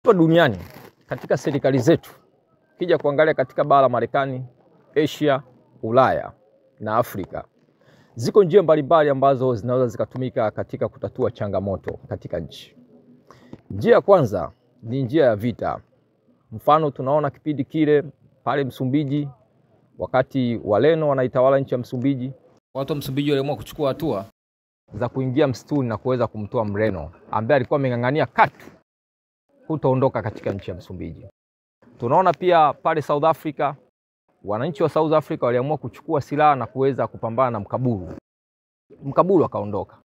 Hapa duniani katika serikali zetu, kija kuangalia katika bara Marekani, Asia, Ulaya na Afrika, ziko njia mbalimbali ambazo zinaweza zikatumika katika kutatua changamoto katika nchi. Njia ya kwanza ni njia ya vita. Mfano tunaona kipindi kile pale Msumbiji, wakati Waleno wanaitawala nchi ya Msumbiji, watu wa Msumbiji waliamua kuchukua hatua za kuingia msituni na kuweza kumtoa Mreno ambaye alikuwa ameng'ang'ania katu kutoondoka katika nchi ya Msumbiji. Tunaona pia pale South Africa, wananchi wa South Africa waliamua kuchukua silaha na kuweza kupambana na mkaburu. Mkaburu akaondoka.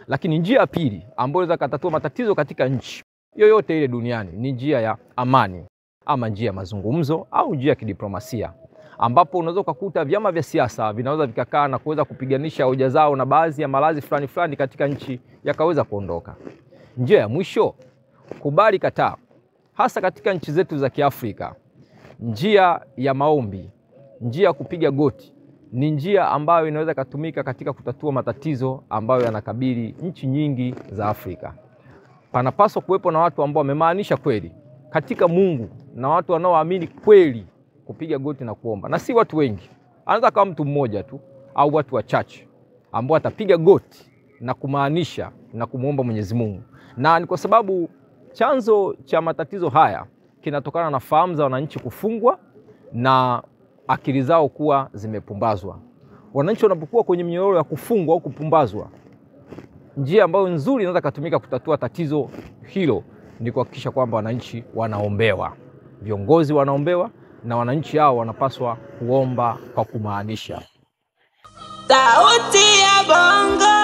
Lakini njia ya pili ambayo inaweza kutatua matatizo katika nchi yoyote ile duniani ni njia ya amani, ama njia ya mazungumzo au njia ya kidiplomasia, ambapo unaweza kukuta vyama vya siasa vinaweza vikakaa na kuweza kupiganisha hoja zao na baadhi ya malazi fulani katika nchi yakaweza kuondoka. Njia ya mwisho, kubali kataa, hasa katika nchi zetu za Kiafrika. Njia ya maombi, njia ya kupiga goti ni njia ambayo inaweza kutumika katika kutatua matatizo ambayo yanakabili nchi nyingi za Afrika. Panapaswa kuwepo na watu ambao wamemaanisha kweli katika Mungu na watu wanaoamini kweli kupiga goti na kuomba. Na si watu wengi. Anaweza kama mtu mmoja tu au watu wachache ambao atapiga goti na kumaanisha na kumuomba Mwenyezi Mungu. Na ni kwa sababu chanzo cha matatizo haya kinatokana na fahamu za wananchi kufungwa na akili zao kuwa zimepumbazwa. Wananchi wanapokuwa kwenye minyororo ya kufungwa au kupumbazwa, njia ambayo nzuri inaweza kutumika kutatua tatizo hilo ni kuhakikisha kwamba wananchi wanaombewa. Viongozi wanaombewa na wananchi hao wanapaswa kuomba kwa kumaanisha. Sauti ya Bongo.